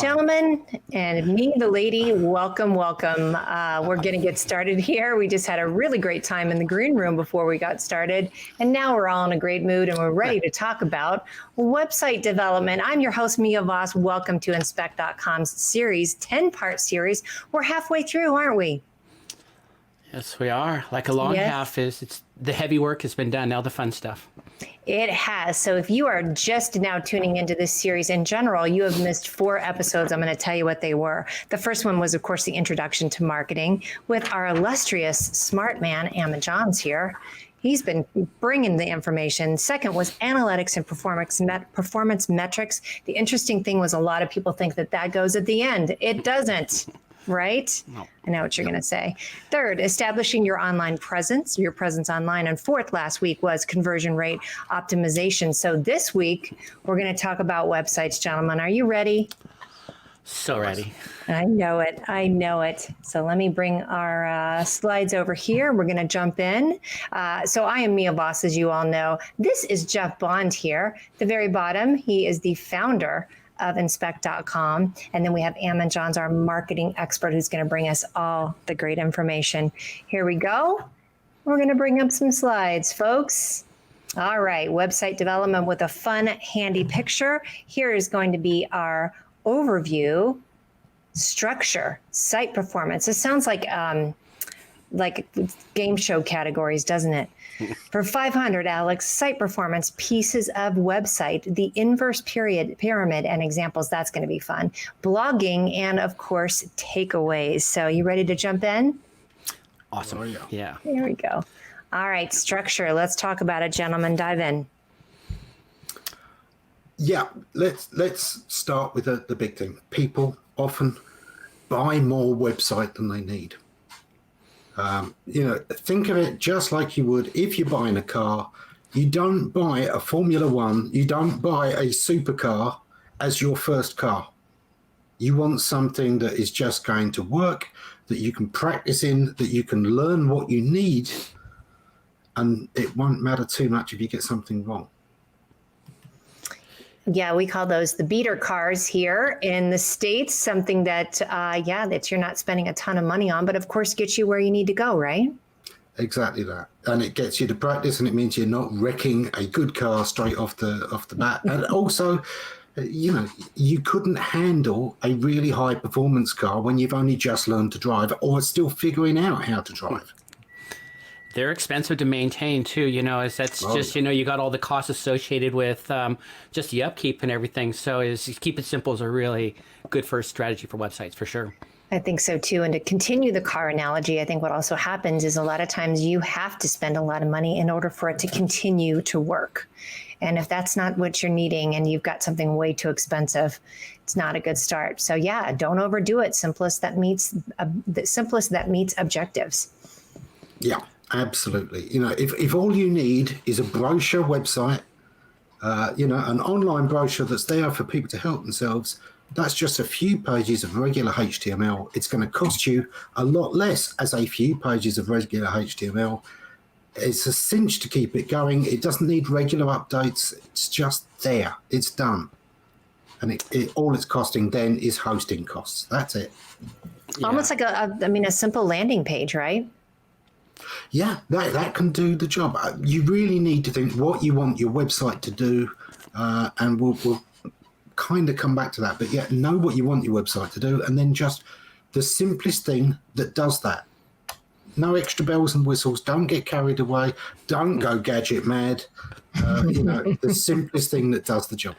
Gentlemen, and me, the lady, welcome. We're going to get started here. We just had a really great time in the green room before we got started. And now we're all in a great mood and we're ready to talk about website development. I'm your host, Mia Voss. Welcome to Inspect.com's series, 10-part series. We're halfway through, aren't we? Yes, we are. Like a long half it's the heavy work has been done. Now the fun stuff. It has. So if you are just now tuning into this series in general, you have missed 4 episodes. I'm going to tell you what they were. The first one was, of course, the introduction to marketing with our illustrious smart man, Amma Johns here. He's been bringing the information. Second was analytics and performance metrics. The interesting thing was a lot of people think that goes at the end. It doesn't. Right? No. I know what you're going to say. Third, establishing your online presence, your presence online. And fourth, last week was conversion rate optimization. So this week, we're going to talk about websites, gentlemen. Are you ready? So ready. I know it. So let me bring our slides over here. We're going to jump in. So I am Mia Voss, as you all know. This is Jeff Bond here. At the very bottom, he is the founder of Inspect.com. And then we have Amma Johns, our marketing expert, who's going to bring us all the great information. Here we go. We're going to bring up some slides, folks. All right, website development with a fun, handy picture. Here is going to be our overview, structure, site performance. It sounds like game show categories, doesn't it? For 500, Alex, site performance, pieces of website, the inverse pyramid and examples. That's going to be fun. Blogging, and of course, takeaways. So you ready to jump in? Awesome. Yeah. Here we go. All right, structure. Let's talk about it, gentlemen. Dive in. Yeah, let's start with the big thing. People often buy more website than they need. Think of it just like you would if you're buying a car. You don't buy a Formula One, you don't buy a supercar as your first car. You want something that is just going to work, that you can practice in, that you can learn what you need, and it won't matter too much if you get something wrong. Yeah, we call those the beater cars here in the States, something that, that you're not spending a ton of money on, but of course gets you where you need to go, right? Exactly that. And it gets you to practice, and it means you're not wrecking a good car straight off the bat. And also, you couldn't handle a really high performance car when you've only just learned to drive or still figuring out how to drive. They're expensive to maintain too, you got all the costs associated with just the upkeep and everything. So keep it simple is a really good first strategy for websites for sure. I think so too. And to continue the car analogy, I think what also happens is a lot of times you have to spend a lot of money in order for it to continue to work. And if that's not what you're needing and you've got something way too expensive, it's not a good start. So yeah, don't overdo it. Simplest that meets objectives. Yeah. Absolutely. If all you need is a brochure website, an online brochure that's there for people to help themselves, that's just a few pages of regular HTML. It's going to cost you a lot less as a few pages of regular HTML. It's a cinch to keep it going. It doesn't need regular updates. It's just there. It's done. And all it's costing then is hosting costs. That's it. Yeah. Almost like a simple landing page, right? Yeah, that can do the job. You really need to think what you want your website to do, and we'll kind of come back to that. But yeah, know what you want your website to do, and then just the simplest thing that does that. No extra bells and whistles. Don't get carried away. Don't go gadget mad. The simplest thing that does the job.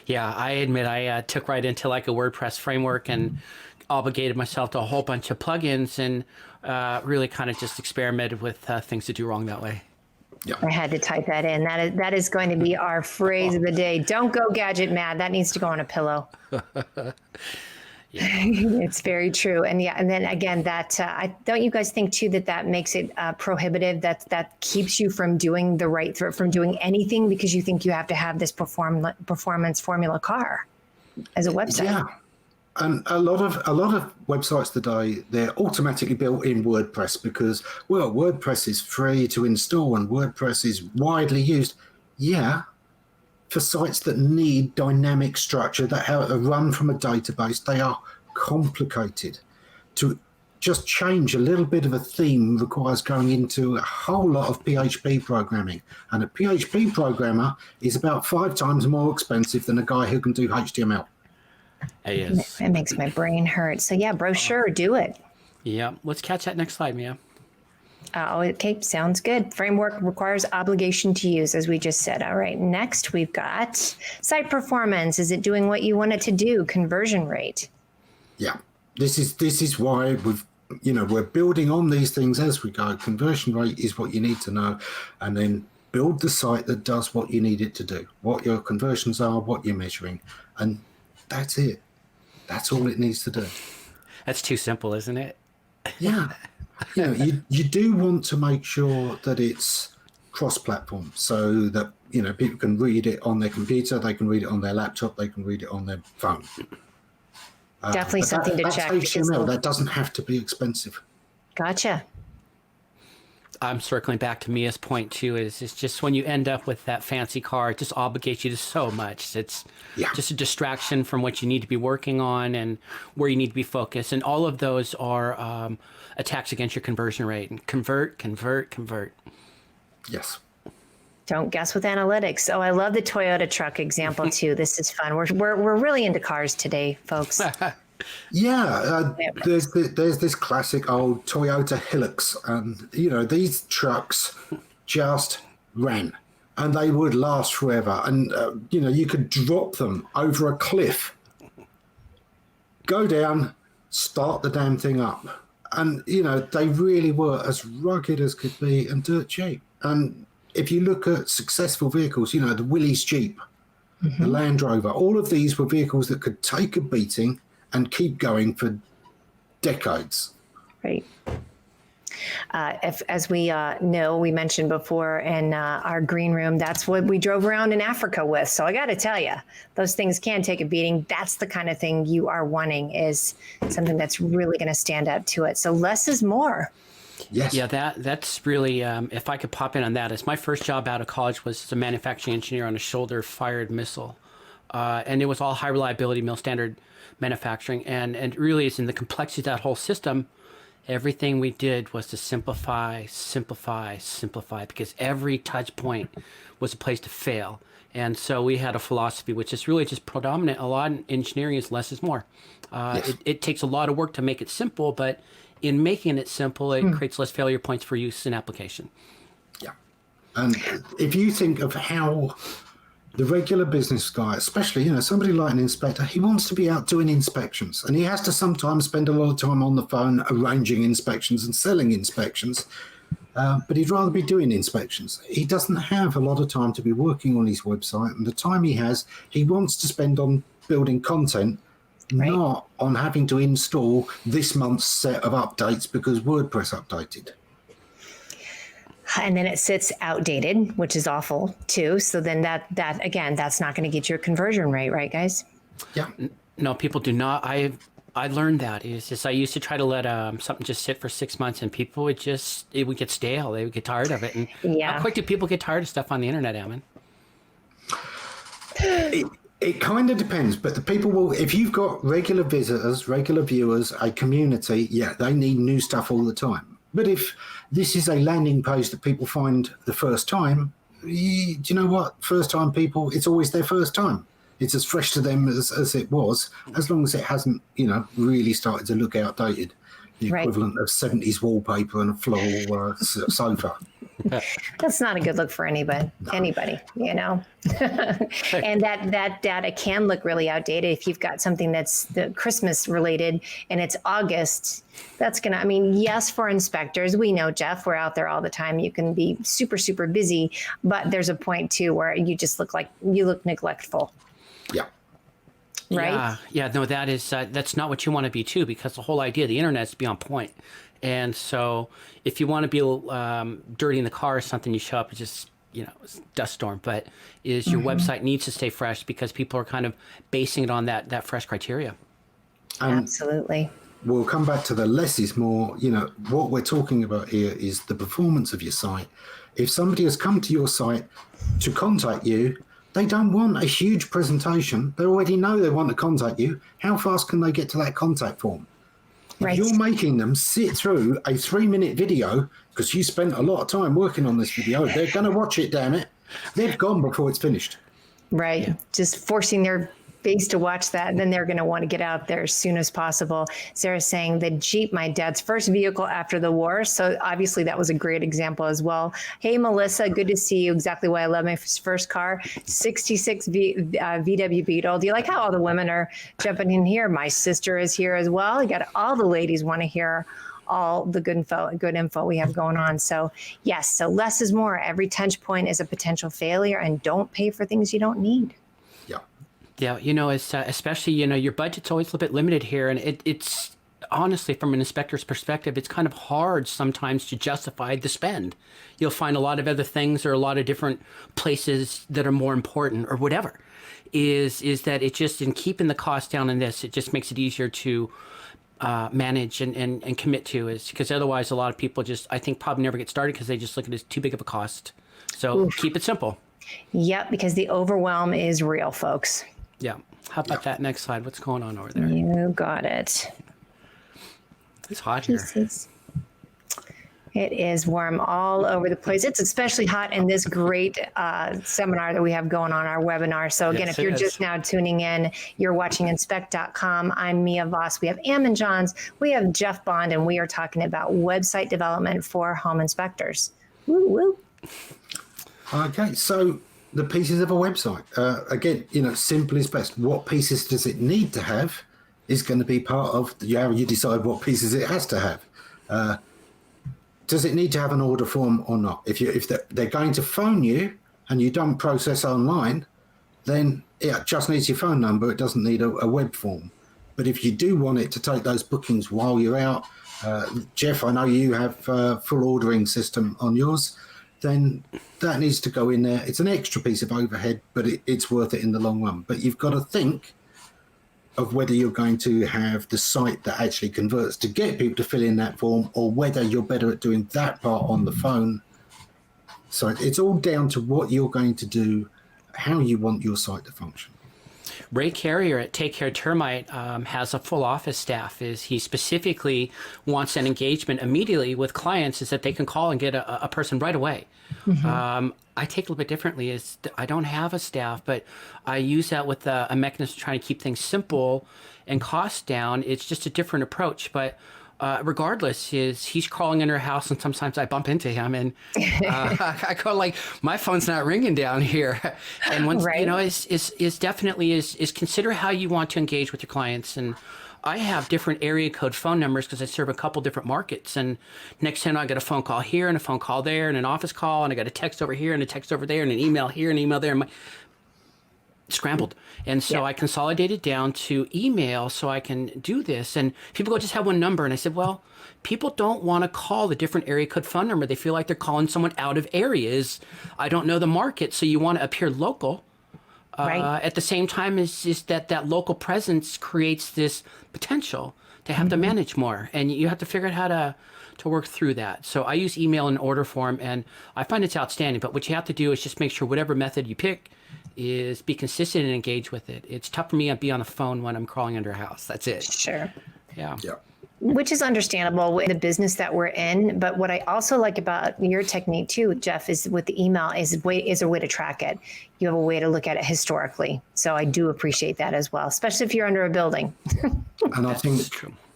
Yeah, I admit I took right into like a WordPress framework and obligated myself to a whole bunch of plugins and really kind of just experimented with things to do wrong that way. Yeah. I had to type that in. That is going to be our phrase of the day. Don't go gadget mad. That needs to go on a pillow. It's very true. And then again, that don't you guys think too that makes it prohibitive? That keeps you from doing from doing anything because you think you have to have this performance formula car as a website. Yeah. And a lot of websites today, they're automatically built in WordPress because, WordPress is free to install and WordPress is widely used. Yeah, for sites that need dynamic structure, that are run from a database, they are complicated. To just change a little bit of a theme requires going into a whole lot of PHP programming. And a PHP programmer is about 5 times more expensive than a guy who can do HTML. Yes. It makes my brain hurt. So yeah, brochure, do it. Yeah. Let's catch that next slide, Mia. Oh, okay, sounds good. Framework requires obligation to use, as we just said. All right, next we've got site performance. Is it doing what you want it to do? Conversion rate. Yeah, this is why we're building on these things as we go. Conversion rate is what you need to know, and then build the site that does what you need it to do, what your conversions are, what you're measuring, and that's it. That's all it needs to do. That's too simple, isn't it? Yeah. You do want to make sure that it's cross-platform, so that people can read it on their computer, they can read it on their laptop, they can read it on their phone. Definitely something to check. That's HTML. That doesn't have to be expensive. Gotcha. I'm circling back to Mia's point too. Is it's just when you end up with that fancy car, it just obligates you to so much. It's just a distraction from what you need to be working on and where you need to be focused. And all of those are attacks against your conversion rate. And convert. Yes. Don't guess with analytics. Oh, I love the Toyota truck example too. This is fun. We're really into cars today, folks. Yeah, there's this classic old Toyota Hilux, and these trucks just ran, and they would last forever. And you could drop them over a cliff, go down, start the damn thing up, and they really were as rugged as could be and dirt cheap. And if you look at successful vehicles, the Willys Jeep, the Land Rover, all of these were vehicles that could take a beating and keep going for decades. Right. As we know, we mentioned before in our green room, that's what we drove around in Africa with. So I got to tell you, those things can take a beating. That's the kind of thing you are wanting, is something that's really going to stand up to it. So less is more. Yes. Yeah, that's really, if I could pop in on that, it's my first job out of college was as a manufacturing engineer on a shoulder-fired missile. And it was all high reliability, mill standard manufacturing. And really, it's in the complexity of that whole system. Everything we did was to simplify, because every touch point was a place to fail. And so we had a philosophy, which is really just predominant. A lot in engineering is less is more. Yes. It takes a lot of work to make it simple, but in making it simple, it creates less failure points for use in application. Yeah. And if you think of how the regular business guy, especially, somebody like an inspector, he wants to be out doing inspections, and he has to sometimes spend a lot of time on the phone arranging inspections and selling inspections. But he'd rather be doing inspections. He doesn't have a lot of time to be working on his website, and the time he has, he wants to spend on building content, not on having to install this month's set of updates because WordPress updated. And then it sits outdated, which is awful too. So then that again, that's not going to get your conversion rate, right, guys? Yeah. No, people do not. I learned that. It's just I used to try to let something just sit for 6 months, and people would it would get stale. They would get tired of it. And how quick do people get tired of stuff on the internet, Ammon? It kind of depends, but the people will, if you've got regular visitors, regular viewers, a community, they need new stuff all the time. But if this is a landing page that people find the first time, do you know what? First time people, it's always their first time. It's as fresh to them as it was, as long as it hasn't, really started to look outdated. The equivalent of 70s wallpaper and a floral sofa. That's not a good look for anybody, and that data can look really outdated if you've got something that's the Christmas related and it's August. That's yes, for inspectors, we know, Jeff, we're out there all the time. You can be super, super busy, but there's a point too where you just look neglectful. Yeah. Right. Yeah. No, that's not what you want to be too, because the whole idea of the internet is to be on point. And so if you want to be dirty in the car or something, you show up, it's just, dust storm. But your website needs to stay fresh because people are kind of basing it on that fresh criteria. Absolutely. We'll come back to the less is more. What we're talking about here is the performance of your site. If somebody has come to your site to contact you, They don't want a huge presentation. They already know they want to contact you. How fast can they get to that contact form? Right. If you're making them sit through a 3-minute video because you spent a lot of time working on this video, they're going to watch it, damn it. They've gone before it's finished. Right. Yeah. Just forcing their face to watch that, and then they're going to want to get out there as soon as possible. Sarah's saying the Jeep, my dad's first vehicle after the war. So obviously that was a great example as well. Hey, Melissa, good to see you. Exactly why I love my first car, 66 VW Beetle. Do you like how all the women are jumping in here? My sister is here as well. You got all the ladies want to hear all the good info we have going on. So yes, so less is more. Every touch point is a potential failure, and don't pay for things you don't need. Yeah, it's especially, your budget's always a little bit limited here. And it's honestly, from an inspector's perspective, it's kind of hard sometimes to justify the spend. You'll find a lot of other things or a lot of different places that are more important or whatever. Is that it just, in keeping the cost down in this, it just makes it easier to manage and commit to, is because otherwise a lot of people just, I think, probably never get started because they just look at it as too big of a cost. So keep it simple. Yep, because the overwhelm is real, folks. Yeah. How about that next slide? What's going on over there? You got it. It's hot here. It is warm all over the place. It's especially hot in this great seminar that we have going on, our webinar. So again, Yes, if you're it is. just now tuning in, you're watching Inspect.com. I'm Mia Voss. We have Ammon Johns. We have Jeff Bond, and we are talking about website development for home inspectors. Woo, woo. Okay, so the pieces of a website. Again, simple is best. What pieces does it need to have is going to be part of how you decide what pieces it has to have. Does it need to have an order form or not? If they're going to phone you and you don't process online, then it just needs your phone number. It doesn't need a web form. But if you do want it to take those bookings while you're out, Jeff, I know you have a full ordering system on yours, then that needs to go in there. It's an extra piece of overhead, but it's worth it in the long run. But you've got to think of whether you're going to have the site that actually converts to get people to fill in that form, or whether you're better at doing that part on the phone. So it's all down to what you're going to do, how you want your site to function. Ray Carrier at Take Care Termite has a full office staff. He specifically wants an engagement immediately with clients, is that they can call and get a person right away. Mm-hmm. I take it a little bit differently. I don't have a staff, but I use that with a mechanism to try to keep things simple and cost down. It's just a different approach, but regardless, he's crawling in her house, and sometimes I bump into him, and I go like, my phone's not ringing down here. And once Right. is definitely is consider how you want to engage with your clients. And I have different area code phone numbers because I serve a couple different markets. And next time I get a phone call here and a phone call there and an office call, and I got a text over here and a text over there and an email here and an email there. And scrambled. And so I consolidated down to email so I can do this. And people go, just have one number. And I said, well, people don't want to call the different area code phone number. They feel like they're calling someone out of areas. I don't know the market. So you want to appear local. Right. At the same time, is that local presence creates this potential to have to manage more. And you have to figure out how to work through that. So I use email in order form, and I find it's outstanding. But what you have to do is just make sure whatever method you pick is be consistent and engage with it. It's tough for me to be on the phone when I'm crawling under a house. That's it. Sure. Yeah. Which is understandable in the business that we're in. But what I also like about your technique too, Jeff, is with the email is a way to track it. You have a way to look at it historically. So I do appreciate that as well, especially if you're under a building. And I think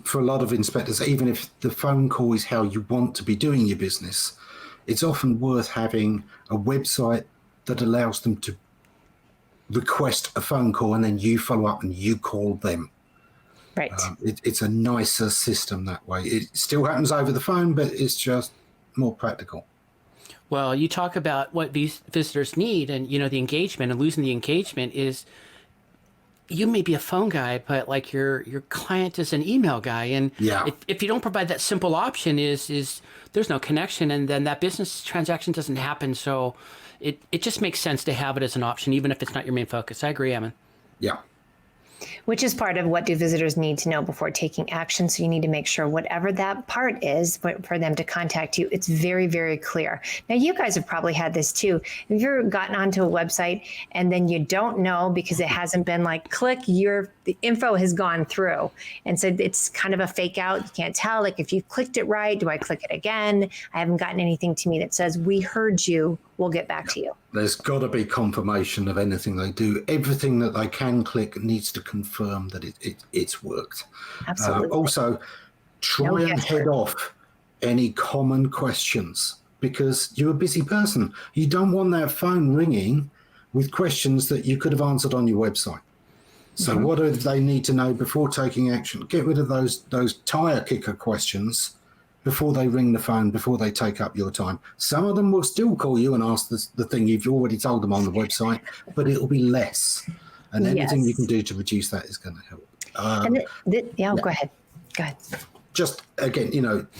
for a lot of inspectors, even if the phone call is how you want to be doing your business, it's often worth having a website that allows them to request a phone call, and then you follow up and you call them. Right. It's a nicer system that way. It still happens over the phone, but it's just more practical. Well, you talk about what these visitors need, and the engagement, and losing the engagement is, you may be a phone guy, but like your client is an email guy, and if you don't provide that simple option, is there's no connection, and then that business transaction doesn't happen. So it just makes sense to have it as an option, even if it's not your main focus. I agree, Eamon. Yeah. Which is part of what do visitors need to know before taking action. So you need to make sure whatever that part is for them to contact you, it's very, very clear. Now, you guys have probably had this too. Have you ever gotten onto a website and then you don't know because it hasn't been like click, the info has gone through. And so it's kind of a fake out. You can't tell, like, if you clicked it right, do I click it again? I haven't gotten anything to me that says, we heard you, we'll get back to you. There's got to be confirmation of anything they do. Everything that they can click needs to confirm that it's worked. Absolutely. Also, try and head off any common questions, because you're a busy person. You don't want that phone ringing with questions that you could have answered on your website. So what do they need to know before taking action? Get rid of those tire kicker questions before they ring the phone, before they take up your time. Some of them will still call you and ask the thing you've already told them on the website, but it'll be less. And anything you can do to reduce that is going to help. Go ahead. Just, again,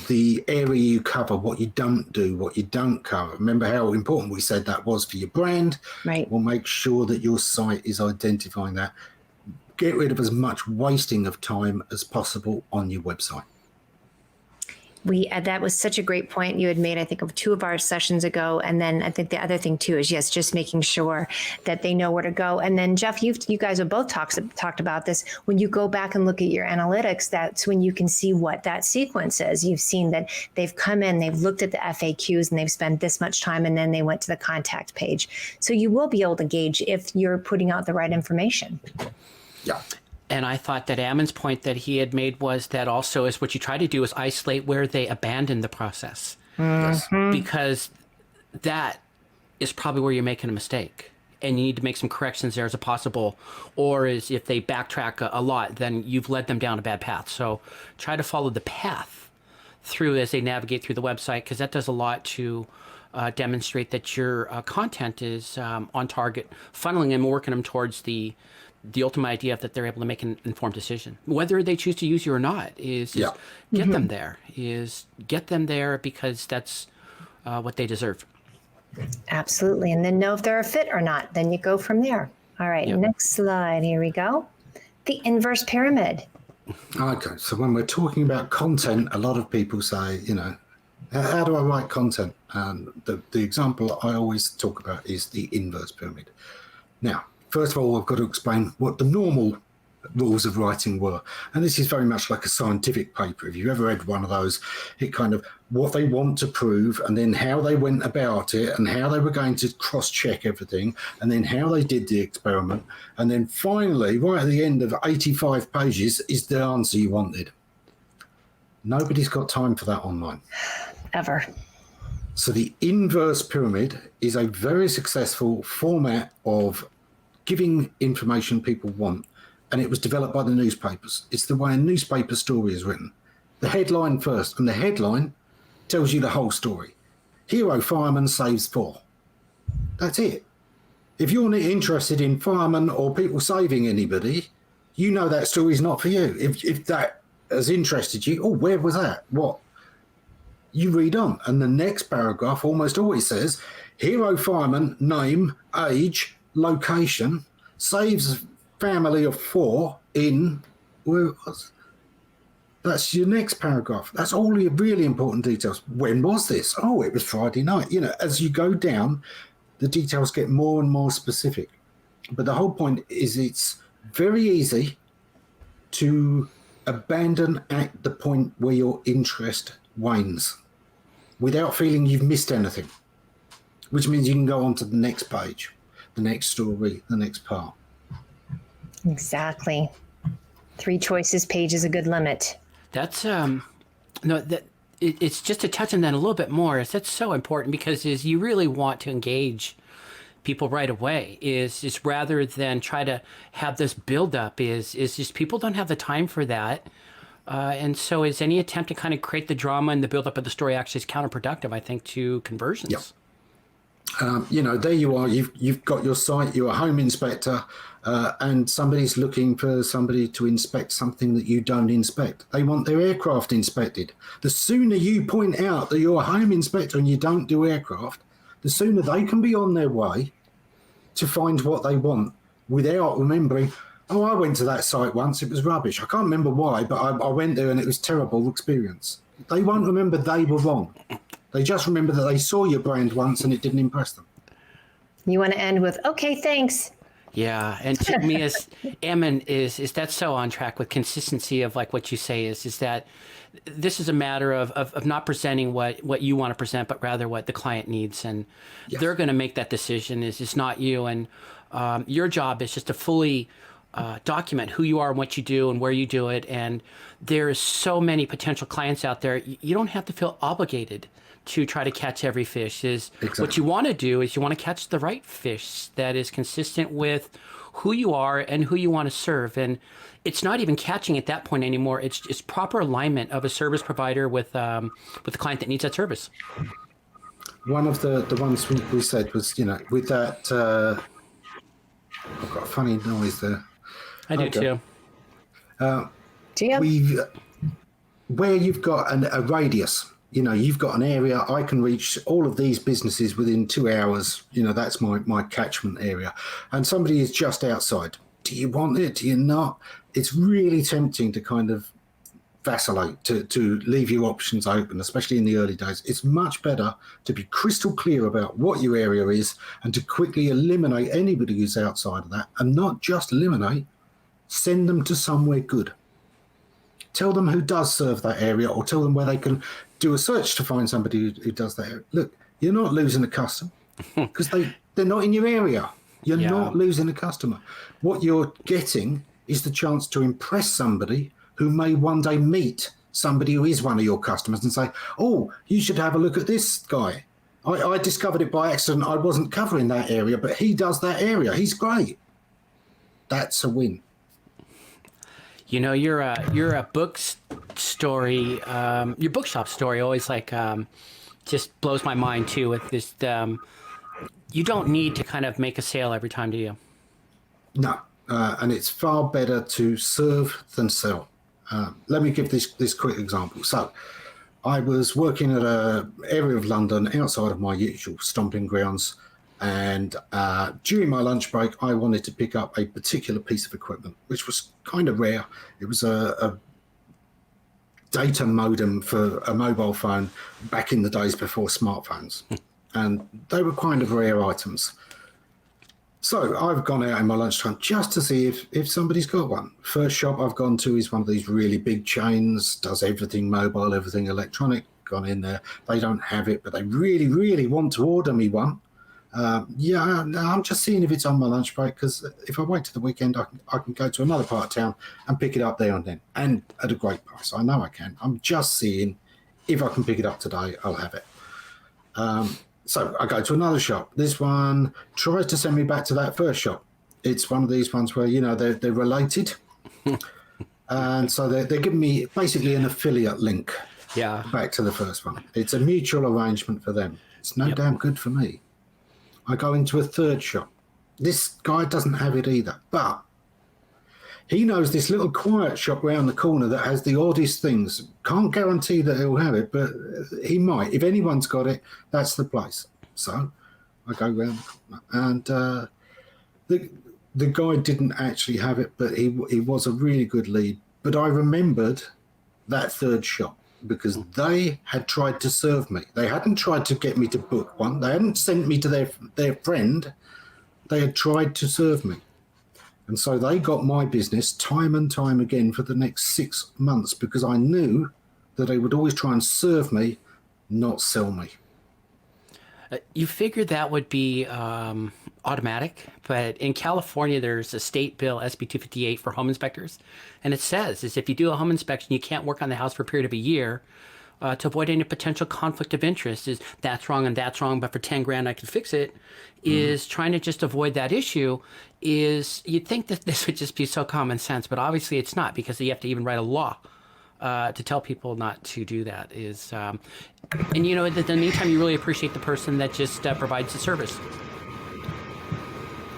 the area you cover, what you don't do, what you don't cover. Remember how important we said that was for your brand? Right. We'll make sure that your site is identifying that. Get rid of as much wasting of time as possible on your website. That was such a great point you had made, I think, of 2 of our sessions ago. And then I think the other thing too is, yes, just making sure that they know where to go. And then Jeff, you guys have both talked about this. When you go back and look at your analytics, that's when you can see what that sequence is. You've seen that they've come in, they've looked at the FAQs, and they've spent this much time, and then they went to the contact page. So you will be able to gauge if you're putting out the right information. Yeah. And I thought that Ammon's point that he had made was that also is what you try to do is isolate where they abandon the process. Because that is probably where you're making a mistake. And you need to make some corrections there as a possible. Or is if they backtrack a lot, then you've led them down a bad path. So try to follow the path through as they navigate through the website, because that does a lot to demonstrate that your content is on target, funneling them, working them towards the ultimate idea that they're able to make an informed decision. Whether they choose to use you or not is get them there. Get them there because that's what they deserve. Absolutely. And then know if they're a fit or not. Then you go from there. All right. Next slide. Here we go. The inverse pyramid. Okay. So when we're talking about content, a lot of people say, how do I write content? And the example I always talk about is the inverse pyramid. Now, first of all, I've got to explain what the normal rules of writing were. And this is very much like a scientific paper. If you've ever read one of those, it kind of what they want to prove, and then how they went about it, and how they were going to cross-check everything, and then how they did the experiment. And then finally, right at the end of 85 pages, is the answer you wanted. Nobody's got time for that online. Ever. So the inverse pyramid is a very successful format of giving information people want, and it was developed by the newspapers. It's the way a newspaper story is written. The headline first, and the headline tells you the whole story. Hero fireman saves 4. That's it. If you're not interested in firemen or people saving anybody, that story is not for you. If that has interested you, where was that? What? You read on, and the next paragraph almost always says, hero fireman, name, age, location, saves a family of 4 in where it was. That's your next paragraph. That's all your really important details. When was this? It was Friday night. As you go down, the details get more and more specific. But the whole point is it's very easy to abandon at the point where your interest wanes without feeling you've missed anything, which means you can go on to the next page, the next story, the next part. Exactly. 3 choices page is a good limit. That's it's just to touch on that a little bit more. That's so important because you really want to engage people right away. Is rather than try to have this build up is just people don't have the time for that. And so is any attempt to kind of create the drama and the build up of the story actually is counterproductive, I think, to conversions. Yeah. There you are. You've got your site. You're a home inspector, and somebody's looking for somebody to inspect something that you don't inspect. They want their aircraft inspected. The sooner you point out that you're a home inspector and you don't do aircraft, the sooner they can be on their way to find what they want without remembering, Oh, I went to that site once. It was rubbish. I can't remember why, but I went there and it was a terrible experience. They won't remember they were wrong. They just remember that they saw your brand once and it didn't impress them. You want to end with, okay, thanks. Yeah, and to me, as Ammon is that so on track with consistency of like what you say is that this is a matter of not presenting what you want to present, but rather what the client needs, and they're going to make that decision. It's not you, and your job is just to fully document who you are and what you do and where you do it. And there is so many potential clients out there. You don't have to feel obligated to try to catch every fish. What you want to do is you want to catch the right fish that is consistent with who you are and who you want to serve. And it's not even catching at that point anymore. It's proper alignment of a service provider with the client that needs that service. One of the ones we said was, with that, I've got a funny noise there. I do too. Where you've got a radius, you've got an area, I can reach all of these businesses within 2 hours. That's my catchment area. And somebody is just outside. Do you want it? Do you not? It's really tempting to kind of vacillate, to leave your options open, especially in the early days. It's much better to be crystal clear about what your area is and to quickly eliminate anybody who's outside of that, and not just eliminate, send them to somewhere good. Tell them who does serve that area, or tell them where they can do a search to find somebody who does that area. Look, you're not losing a customer because they're not in your area. You're not losing a customer. What you're getting is the chance to impress somebody who may one day meet somebody who is one of your customers and say, oh, you should have a look at this guy. I discovered it by accident. I wasn't covering that area, but he does that area. He's great. That's a win. Your book story, your bookshop story always just blows my mind too with this. You don't need to kind of make a sale every time, do you? No, and it's far better to serve than sell. Let me give this quick example. So I was working at an area of London outside of my usual stomping grounds, and during my lunch break, I wanted to pick up a particular piece of equipment, which was kind of rare. It was a data modem for a mobile phone back in the days before smartphones. And they were kind of rare items. So I've gone out in my lunchtime just to see if somebody's got one. First shop I've gone to is one of these really big chains, does everything mobile, everything electronic. Gone in there. They don't have it, but they really, really want to order me one. I'm just seeing if it's on my lunch break, because if I wait to the weekend, I can go to another part of town and pick it up there and then, and at a great price. I know I can. I'm just seeing if I can pick it up today, I'll have it. So I go to another shop. This one tries to send me back to that first shop. It's one of these ones where, they're related. And so they're giving me basically an affiliate link back to the first one. It's a mutual arrangement for them. It's no damn good for me. I go into a third shop. This guy doesn't have it either, but he knows this little quiet shop round the corner that has the oddest things. Can't guarantee that he'll have it, but he might. If anyone's got it, that's the place. So I go round the corner, and the guy didn't actually have it, but he was a really good lead. But I remembered that third shop because they had tried to serve me. They hadn't tried to get me to book one. They hadn't sent me to their friend. They had tried to serve me. And so they got my business time and time again for the next 6 months because I knew that they would always try and serve me, not sell me. You figured that would be automatic, but in California, there's a state bill, SB 258, for home inspectors. And it says is if you do a home inspection, you can't work on the house for a period of a year to avoid any potential conflict of interest. Is that's wrong and that's wrong, but for 10 grand I can fix it. Is trying to just avoid that issue. Is you'd think that this would just be so common sense, but obviously it's not, because you have to even write a law to tell people not to do that. Is and in the meantime, you really appreciate the person that just provides the service.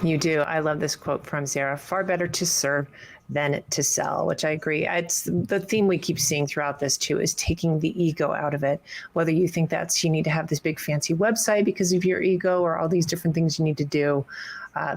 You do. I love this quote from Sarah. Far better to serve than to sell, which I agree. It's the theme we keep seeing throughout this too, is taking the ego out of it. Whether you think that's you need to have this big fancy website because of your ego or all these different things you need to do,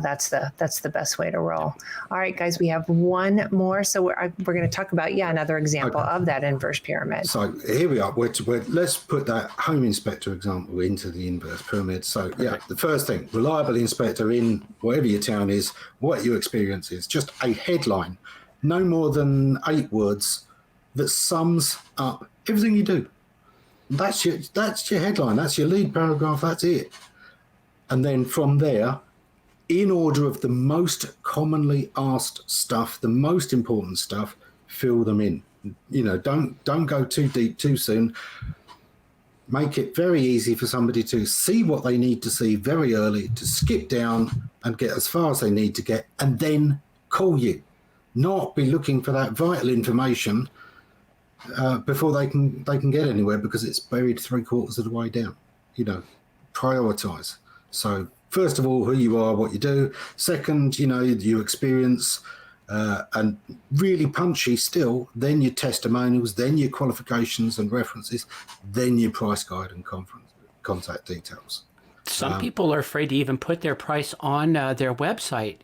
that's the best way to roll. All right, guys, we have one more. So we're going to talk about, another example of that inverse pyramid. So here we are. Let's put that home inspector example into the inverse pyramid. So the first thing, reliable inspector in whatever your town is, what your experience is, just a headline, no more than 8 words that sums up everything you do. That's your headline. That's your lead paragraph. That's it. And then from there, in order of the most commonly asked stuff, the most important stuff, fill them in. Don't go too deep too soon. Make it very easy for somebody to see what they need to see very early, to skip down and get as far as they need to get, and then call you. Not be looking for that vital information before they can get anywhere, because it's buried 3/4 of the way down. Prioritize. So first of all, who you are, what you do. Second, your experience, and really punchy still, then your testimonials, then your qualifications and references, then your price guide and contact details. Some people are afraid to even put their price on their website,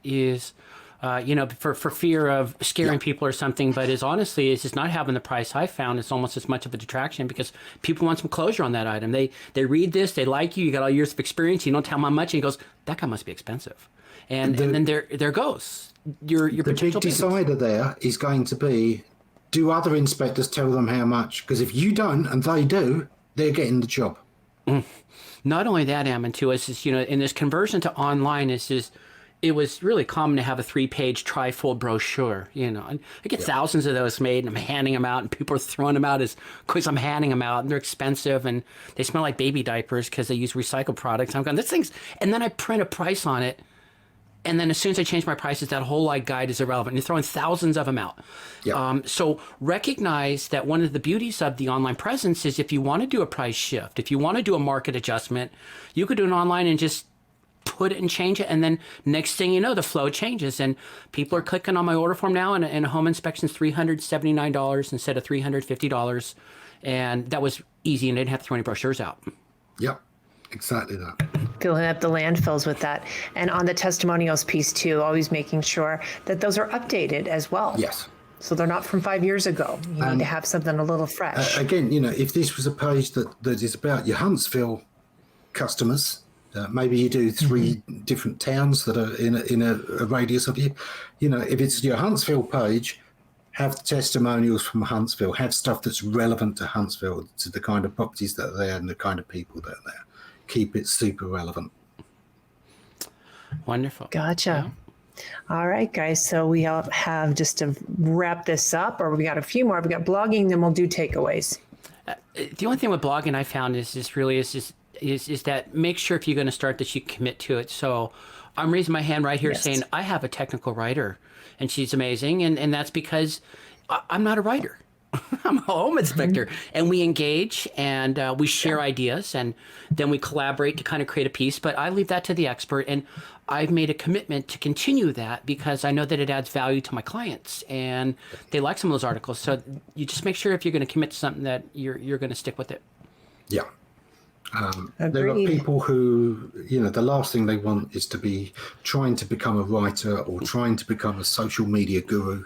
for fear of scaring people or something. But honestly, it's just not having the price. I found it's almost as much of a detraction, because people want some closure on that item. They read this, they like you got all years of experience, you don't tell them how much, and he goes, that guy must be expensive. And then there goes your the potential big decider there is going to be, do other inspectors tell them how much? Because if you don't and they do, they're getting the job. Not only that, Ammon, too, is just, in this conversion to online, it was really common to have a 3-page trifold brochure, and I get thousands of those made, and I'm handing them out, and people are throwing them out as quick as I'm handing them out, and they're expensive, and they smell like baby diapers because they use recycled products. I'm going, this thing's, and then I print a price on it, and then as soon as I change my prices, that whole guide is irrelevant. You're throwing thousands of them out. So recognize that one of the beauties of the online presence is, if you want to do a price shift, if you want to do a market adjustment, you could do an online and just put it and change it, and then next thing you know, the flow changes, and people are clicking on my order form now, and a home inspection is $379 instead of $350, and that was easy, and I didn't have to throw any brochures out. Yep, exactly that. Filling up the landfills with that. And on the testimonials piece too, always making sure that those are updated as well. Yes. So they're not from 5 years ago. You need to have something a little fresh. Again, if this was a page that is about your Huntsville customers, maybe you do 3 different towns that are in a radius of you. If it's your Huntsville page, have the testimonials from Huntsville, have stuff that's relevant to Huntsville, to the kind of properties that are there and the kind of people that are there. Keep it super relevant. Wonderful. Gotcha. Yeah. All right, guys. So we have, just to wrap this up, or we got a few more. We got blogging, then we'll do takeaways. The only thing with blogging I found is that make sure, if you're going to start this, you commit to it. So I'm raising my hand right here saying I have a technical writer, and she's amazing. And that's because I'm not a writer. I'm a home inspector, and we engage, and we share ideas, and then we collaborate to kind of create a piece. But I leave that to the expert, and I've made a commitment to continue that, because I know that it adds value to my clients, and they like some of those articles. So you just make sure, if you're going to commit to something, that you're going to stick with it. Yeah. There are people who, the last thing they want is to be trying to become a writer or trying to become a social media guru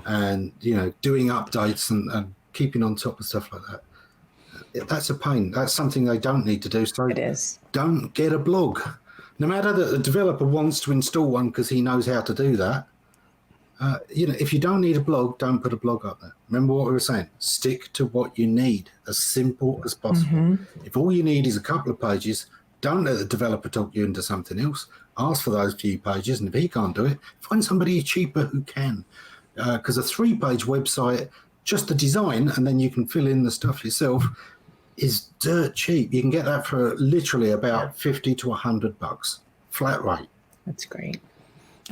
and, doing updates and keeping on top of stuff like that. That's a pain. That's something they don't need to do. So It is. Don't get a blog. No matter that the developer wants to install one because he knows how to do that. If you don't need a blog, don't put a blog up there. Remember what we were saying. Stick to what you need, as simple as possible. If all you need is a couple of pages, don't let the developer talk you into something else. Ask for those few pages, and if he can't do it, find somebody cheaper who can. Because a 3-page website, just the design, and then you can fill in the stuff yourself, is dirt cheap. You can get that for literally about $50 to $100, flat rate. That's great.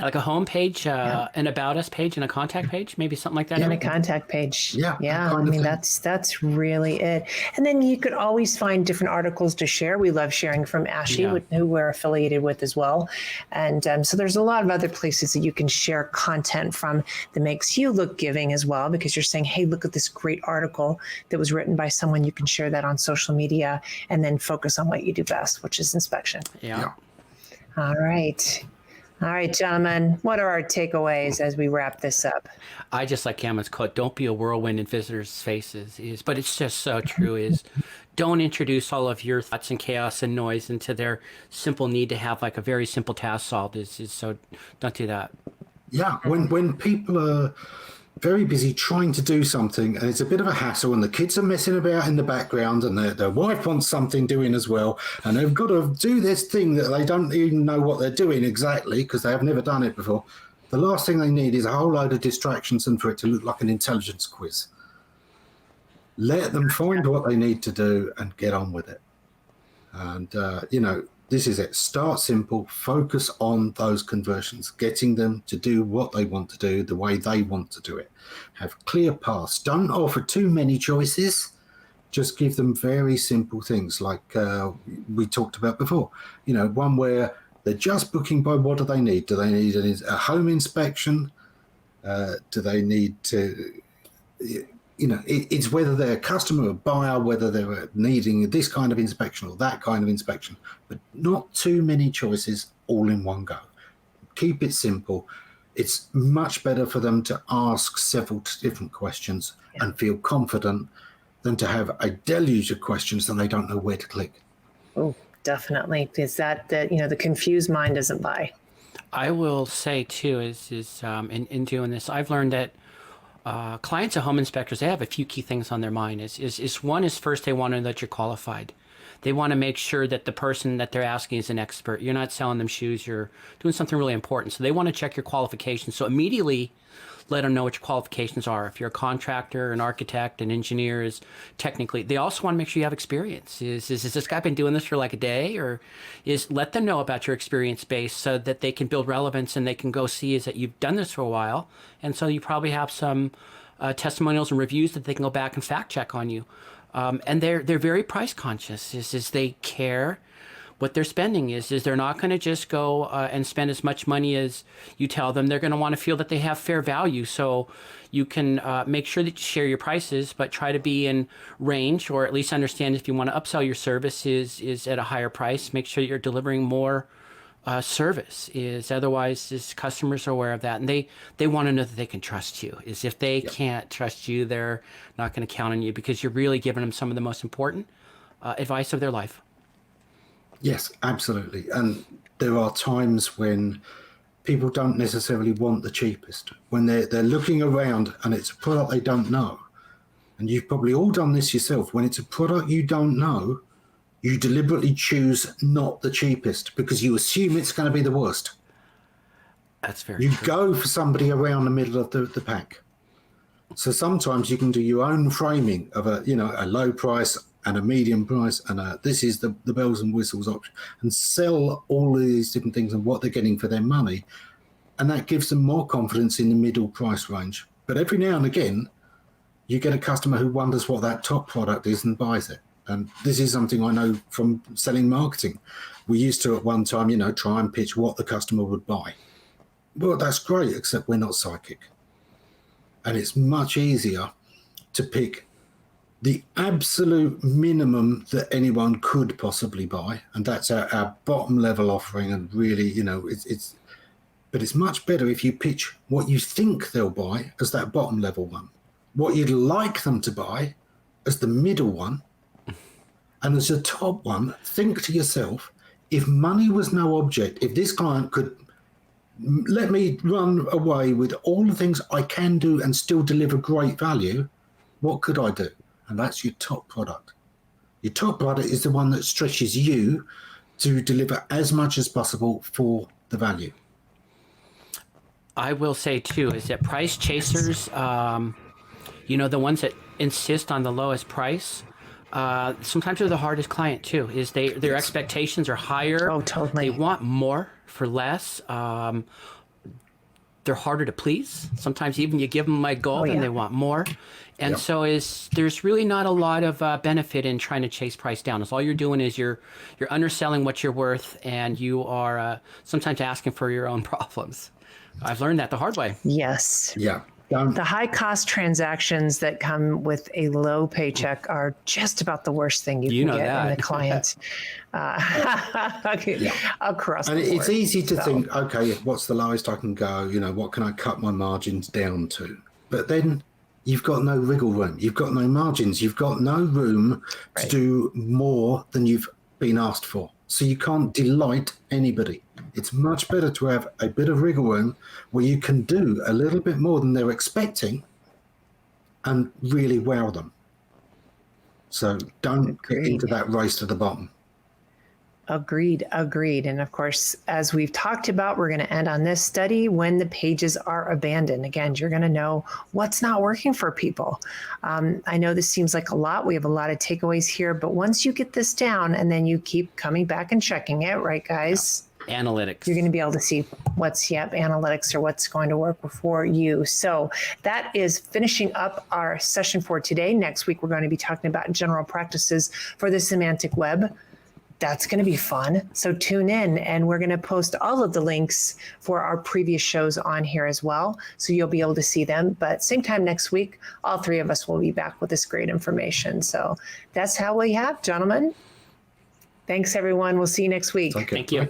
Like a home page, an about us page, and a contact page, maybe something like that. And a Eric? contact page. Yeah, that Yeah. kind I of mean, thing. that's really it. And then you could always find different articles to share. We love sharing from Ashy, Yeah. who we're affiliated with as well. And so there's a lot of other places that you can share content from that makes you look giving as well, because you're saying, hey, look at this great article that was written by someone. You can share that on social media and then focus on what you do best, which is inspection. Yeah. All right. All right, gentlemen, what are our takeaways as we wrap this up? I just like Cameron's quote, don't be a whirlwind in visitors' faces, but it's just so true, is don't introduce all of your thoughts and chaos and noise into their simple need to have like a very simple task solved, so don't do that. Yeah, when people are very busy trying to do something and it's a bit of a hassle and the kids are messing about in the background and their wife wants something doing as well and they've got to do this thing that they don't even know what they're doing exactly because they have never done it before, the last thing they need is a whole load of distractions and for it to look like an intelligence quiz. Let them find what they need to do and get on with it. And, this is it. Start simple, focus on those conversions, getting them to do what they want to do the way they want to do it. Have clear paths. Don't offer too many choices. Just give them very simple things like we talked about before. One where they're just booking by what do they need? Do they need a home inspection? Do they need to... it's whether they're a customer or buyer, whether they're needing this kind of inspection or that kind of inspection, but not too many choices all in one go. Keep it simple. It's much better for them to ask several different questions and feel confident than to have a deluge of questions that they don't know where to click. Oh, definitely. Because the confused mind doesn't buy. I will say too is in doing this, I've learned that clients of home inspectors, they have a few key things on their mind. One is first they want to know that you're qualified. They want to make sure that the person that they're asking is an expert. You're not selling them shoes. You're doing something really important. So they want to check your qualifications. So immediately let them know what your qualifications are. If you're a contractor, an architect, an engineer, is technically, they also want to make sure you have experience. Is this guy been doing this for like a day, or let them know about your experience base so that they can build relevance and they can go see is that you've done this for a while. And so you probably have some testimonials and reviews that they can go back and fact check on you. And they're very price conscious. Is they care what they're spending is they're not going to just go and spend as much money as you tell them. They're going to want to feel that they have fair value. So you can make sure that you share your prices, but try to be in range, or at least understand if you want to upsell your service is at a higher price. Make sure you're delivering more service. Otherwise customers are aware of that, and they want to know that they can trust you. If they can't trust you, they're not going to count on you, because you're really giving them some of the most important advice of their life. Yes, absolutely. And there are times when people don't necessarily want the cheapest, when they're looking around and it's a product they don't know. And you've probably all done this yourself. When it's a product you don't know, you deliberately choose not the cheapest because you assume it's going to be the worst. That's very true. You true. go for somebody around the middle of the pack. So sometimes you can do your own framing of a low price and a medium price, and this is the bells and whistles option, and sell all of these different things and what they're getting for their money. And that gives them more confidence in the middle price range. But every now and again, you get a customer who wonders what that top product is and buys it. And this is something I know from selling marketing. We used to at one time, try and pitch what the customer would buy. Well, that's great, except we're not psychic. And it's much easier to pick the absolute minimum that anyone could possibly buy. And that's our bottom level offering. And really, but it's much better if you pitch what you think they'll buy as that bottom level one, what you'd like them to buy as the middle one, and as the top one. Think to yourself, if money was no object, if this client could let me run away with all the things I can do and still deliver great value, what could I do? And that's your top product. Your top product is the one that stretches you to deliver as much as possible for the value. I will say too is that price chasers, the ones that insist on the lowest price, sometimes they're the hardest client too. Their expectations are higher. Oh, totally. They want more for less. they're harder to please. Sometimes even you give them my gold and they want more. And so there's really not a lot of benefit in trying to chase price down. It's all you're doing is you're underselling what you're worth, and you are sometimes asking for your own problems. I've learned that the hard way. Yes. Yeah. The high cost transactions that come with a low paycheck are just about the worst thing you can get in the client across the board. And it's easy to think, okay, what's the lowest I can go? You know, what can I cut my margins down to? But then you've got no wriggle room. You've got no margins. You've got no room to do more than you've been asked for. So you can't delight anybody. It's much better to have a bit of wriggle room where you can do a little bit more than they're expecting and really wow them. So don't get into that race to the bottom. Agreed. And of course, as we've talked about, we're going to end on this study when the pages are abandoned. Again, you're going to know what's not working for people. I know this seems like a lot. We have a lot of takeaways here, but once you get this down and then you keep coming back and checking it, right, guys? Analytics. You're going to be able to see what's analytics or what's going to work for you. So that is finishing up our session for today. Next week, we're going to be talking about general practices for the semantic web. That's going to be fun. So tune in, and we're going to post all of the links for our previous shows on here as well. So you'll be able to see them. But same time next week, all three of us will be back with this great information. So that's how we have, gentlemen. Thanks, everyone. We'll see you next week. Okay. Thank you.